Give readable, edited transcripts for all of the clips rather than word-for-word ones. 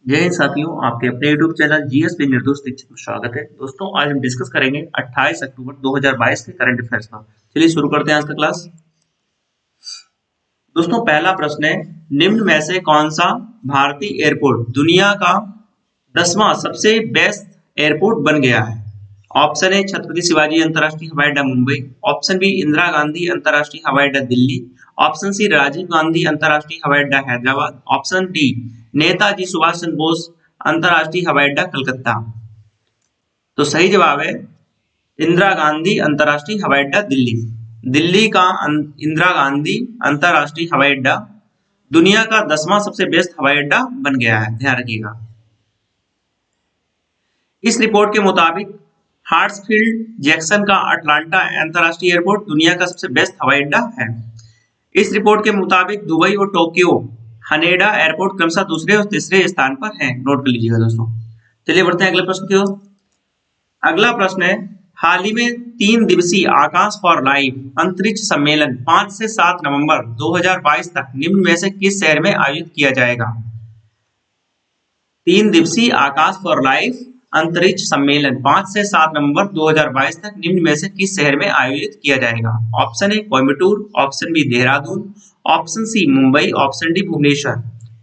जय हिंद साथियों, आपके अपने YouTube चैनल जीएस पे निर्दोष दीक्षित में स्वागत है। दोस्तों, आज हम डिस्कस करेंगे 28 अक्टूबर 2022 के करंट अफेयर्स का। चलिए शुरू करते हैं आज का क्लास। दोस्तों, पहला प्रश्न है, निम्न में से कौन सा भारतीय एयरपोर्ट दुनिया का 10वां सबसे बेस्ट एयरपोर्ट बन गया है? ऑप्शन ए छत्रपति शिवाजी अंतरराष्ट्रीय हवाई अड्डा मुंबई, ऑप्शन बी इंदिरा गांधी अंतरराष्ट्रीय हवाई अड्डा दिल्ली, ऑप्शन सी राजीव गांधी अंतरराष्ट्रीय हवाई अड्डा हैदराबाद, ऑप्शन डी नेताजी सुभाष चंद्र बोस अंतरराष्ट्रीय हवाई अड्डा कलकत्ता। तो सही जवाब है इंदिरा गांधी अंतरराष्ट्रीय हवाई अड्डा दिल्ली। दिल्ली का इंदिरा गांधी अंतरराष्ट्रीय हवाई अड्डा दुनिया का 10वां सबसे बेस्ट हवाई अड्डा बन गया है, ध्यान रखिएगा। इस रिपोर्ट के मुताबिक हार्ट्सफील्ड जैक्सन का अटलांटा अंतरराष्ट्रीय एयरपोर्ट दुनिया का सबसे बेस्ट हवाई अड्डा है। इस रिपोर्ट के मुताबिक दुबई और टोक्यो हनेडा एयरपोर्ट क्रमशः दूसरे और तीसरे स्थान पर हैं। नोट कर लीजिएगा दोस्तों। चलिए बढ़ते हैं अगले प्रश्न की ओर। अगला प्रश्न है, हाल ही में 3 दिवसीय आकाश फॉर लाइफ अंतरिक्ष सम्मेलन 5 से 7 नवंबर 2022 तक निम्न में से किस शहर में आयोजित किया जाएगा? 3 दिवसीय आकाश फॉर लाइफ अंतरिक्ष सम्मेलन 5 से 7 नवंबर 2022 तक निम्न में से किस शहर में आयोजित किया जाएगा? Option A Coimbatore, option B Dehradun, option C Mumbai, option D Bhubaneswar.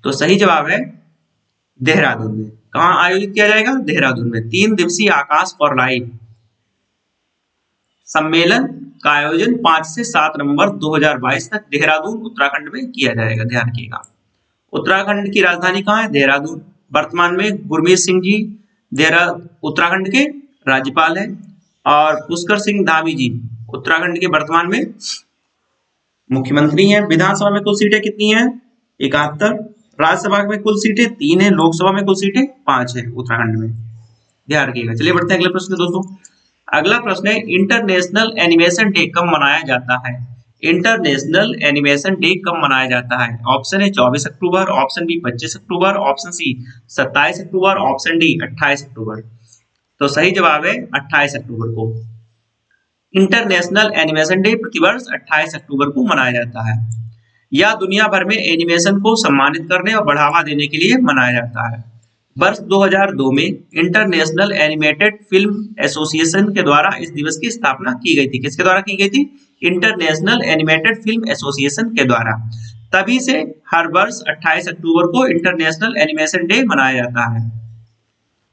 तो सही जवाब है देहरादून में। कहां आयोजित किया जाएगा? देहरादून में। 3 दिवसीय आकाश फॉर लाइफ सम्मेलन का आयोजन 5 से 7 नवंबर 2022 तक देहरादून उत्तराखंड में किया जाएगा, ध्यान रखिएगा। उत्तराखंड की राजधानी कहाँ है? देहरादून। वर्तमान में गुरमीत सिंह जी उत्तराखंड के राज्यपाल हैं और पुष्कर सिंह धामी जी उत्तराखंड के वर्तमान में मुख्यमंत्री हैं। विधानसभा में कुल सीटें कितनी हैं? 71। राज्यसभा में कुल सीटें 3 हैं। लोकसभा में कुल सीटें 5 हैं उत्तराखंड में, ध्यान रखिएगा। चलिए बढ़ते हैं अगले प्रश्न दोस्तों। अगला प्रश्न है, इंटरनेशनल एनिमेशन डे कब मनाया जाता है? इंटरनेशनल एनिमेशन डे कब मनाया जाता है? ऑप्शन ए 24 अक्टूबर, ऑप्शन बी 25 अक्टूबर, ऑप्शन सी 27 अक्टूबर, ऑप्शन डी 28 अक्टूबर। तो सही जवाब है 28 अक्टूबर को। इंटरनेशनल एनिमेशन डे प्रतिवर्ष 28 अक्टूबर को मनाया जाता है। यह दुनिया भर में एनिमेशन को सम्मानित करने और बढ़ावा देने के लिए मनाया जाता है। वर्ष 2002 में इंटरनेशनल एनिमेटेड फिल्म एसोसिएशन के द्वारा इस दिवस की स्थापना की गई थी। किसके द्वारा की गई थी? इंटरनेशनल एनिमेटेड फिल्म एसोसिएशन के द्वारा। तभी से हर वर्ष 28 अक्टूबर को इंटरनेशनल एनिमेशन डे मनाया जाता है।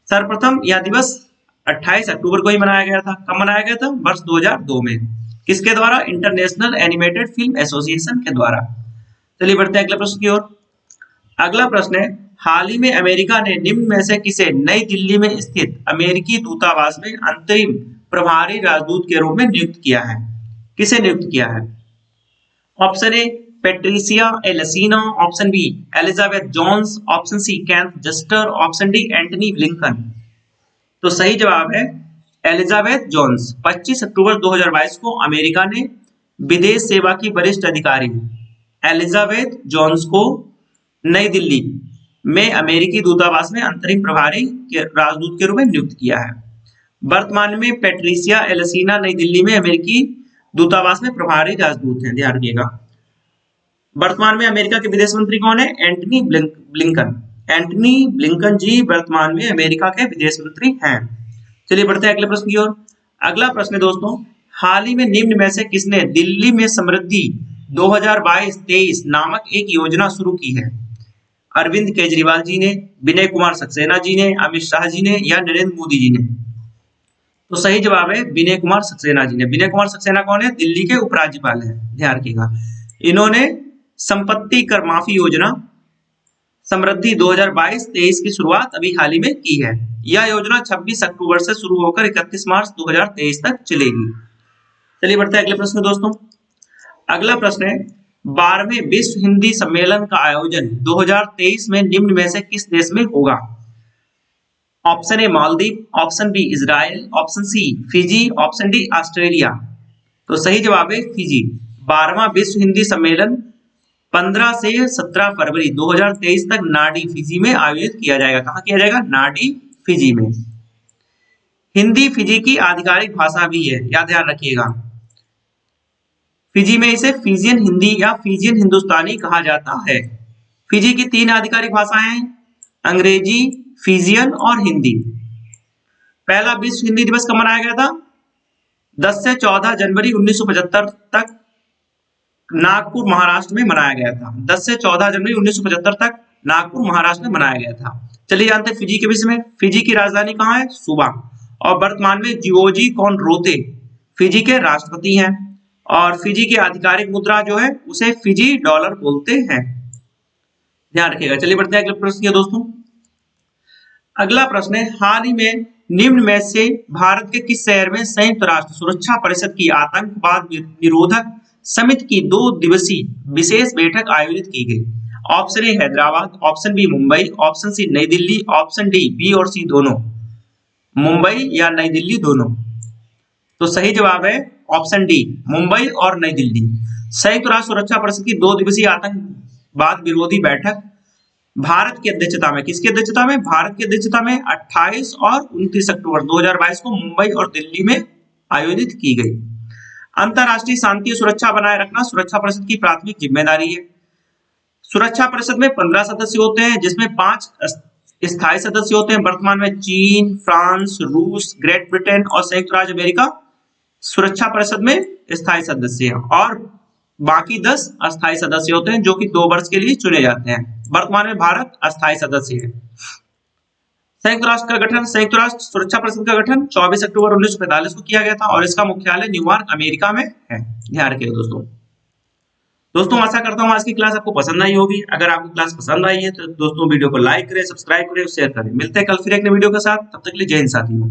सर्वप्रथम यह दिवस 28 अक्टूबर को ही मनाया गया था। कब मनाया गया था? वर्ष 2002 में। किसके द्वारा? इंटरनेशनल एनिमेटेड फिल्म एसोसिएशन के द्वारा। चलिए बढ़ते हैं अगले प्रश्न की ओर। अगला प्रश्न है, हाल ही में अमेरिका ने निम्न में से किसे नई दिल्ली में स्थित अमेरिकी दूतावास में अंतरिम प्रभारी राजदूत के रूप में नियुक्त किया है? किसे नियुक्त किया है? Option A Patricia Alesina, option B Elizabeth Jones, option C Keith Juster, option D Antony Blinken. तो सही जवाब है एलिजाबेथ जोन्स। 25 अक्टूबर 2022 को अमेरिका ने विदेश सेवा की वरिष्ठ अधिकारी एलिजाबेथ जोन्स को नई दिल्ली में अमेरिकी दूतावास में अंतरिम प्रभारी के राजदूत के रूप में नियुक्त किया है। वर्तमान में पेट्रिसिया एलेसिना नई दिल्ली में अमेरिकी दूतावास में प्रभारी राजदूत हैं, ध्यान रखिएगा। वर्तमान में अमेरिका के विदेश मंत्री कौन है? Antony Blinken. एंटनी ब्लिंकन जी वर्तमान में अमेरिका के विदेश मंत्री हैं। चलिए बढ़ते हैं अगले प्रश्न की ओर। अगला प्रश्न है दोस्तों, हाल ही में निम्न में से किसने दिल्ली में समृद्धि 2022-23 नामक एक योजना शुरू की है? अरविंद केजरीवाल जी ने, विनय कुमार सक्सेना जी ने, अमित शाह जी ने या नरेंद्र मोदी जी ने? तो सही जवाब है विनय कुमार सक्सेना जी ने। विनय कुमार सक्सेना कौन है? दिल्ली के उपराज्यपाल हैं, ध्यान रखिएगा। इन्होंने संपत्ति कर माफी योजना समृद्धि 2022-23 की शुरुआत अभी हाल ही में की है। यह योजना 26 अक्टूबर से शुरू होकर 31 मार्च 2023 तक चलेगी। चलिए बढ़ते हैं अगले प्रश्न दोस्तों। अगला प्रश्न है, 12वें विश्व हिंदी सम्मेलन का आयोजन 2023 में निम्न में से किस देश में होगा? Option A Maldives, option B Israel, option C Fiji, option D Australia. तो सही जवाब है फिजी। 12वां विश्व हिंदी सम्मेलन 15 से 17 फरवरी 2023 तक नाडी फिजी में आयोजित किया जाएगा। कहां किया जाएगा? नाडी फिजी में। हिंदी फिजी की आधिकारिक भाषा भी है, याद ध्यान रखिएगा। फिजी में इसे फिजियन हिंदी या फिजियन हिंदुस्तानी कहा जाता है। फिजी की 3 आधिकारिक भाषाएं हैं, अंग्रेजी, फिजियन और हिंदी। पहला विश्व हिंदी दिवस कब मनाया गया था? 10 से 14 जनवरी 1975 तक नागपुर महाराष्ट्र में मनाया गया था। 10 से 14 जनवरी 1975 तक नागपुर महाराष्ट्र में मनाया गया था। चलिए जानते हैं फिजी के विषय में। फिजी की राजधानी कहाँ है? सुबा। और वर्तमान में जियोजी कोनरोते फिजी के राष्ट्रपति हैं। और फिजी की आधिकारिक मुद्रा जो है उसे फिजी डॉलर बोलते हैं, ध्यान रखिएगा। चलिए बढ़ते हैं अगले प्रश्न के दोस्तों। अगला प्रश्न है, हाल ही में निम्न में से भारत के किस शहर में संयुक्त राष्ट्र सुरक्षा परिषद की आतंकवाद निरोधक समिति की 2 दिवसीय विशेष बैठक आयोजित की गई? Option A Hyderabad, option B Mumbai, option C New Delhi, option D B और सी दोनों। मुंबई या नई दिल्ली दोनों? तो सही जवाब है ऑप्शन डी, मुंबई और नई दिल्ली। संयुक्त राष्ट्र सुरक्षा परिषद की 2 दिवसीय आतंकवाद विरोधी बैठक भारत की अध्यक्षता में, किसकी अध्यक्षता में? भारत की अध्यक्षता में 28 और 29 अक्टूबर 2022 को मुंबई और दिल्ली में आयोजित की गई। अंतरराष्ट्रीय शांति और सुरक्षा बनाए रखना सुरक्षा परिषद की प्राथमिक जिम्मेदारी है। सुरक्षा परिषद में 15 सदस्य होते हैं, जिसमें 5 स्थायी सदस्य होते हैं। वर्तमान में चीन, फ्रांस, रूस, ग्रेट ब्रिटेन और संयुक्त राज्य अमेरिका सुरक्षा परिषद में स्थायी सदस्य हैं और बाकी 10 अस्थायी सदस्य होते हैं जो कि 2 वर्ष के लिए चुने जाते हैं। वर्तमान में भारत अस्थायी सदस्य है। संयुक्त राष्ट्र का गठन, संयुक्त राष्ट्र सुरक्षा परिषद का गठन 24 अक्टूबर 1945 को किया गया था और इसका मुख्यालय न्यूयॉर्क, अमेरिका में है। ध्यान रखिएगा दोस्तों आशा करता हूँ आज की क्लास आपको पसंद आई होगी। अगर आपको क्लास पसंद आई है तो दोस्तों वीडियो को लाइक करें, सब्सक्राइब करें, शेयर करें। मिलते हैं कल फिर एक नए वीडियो के साथ, तब तक के लिए जय हिंद साथियों।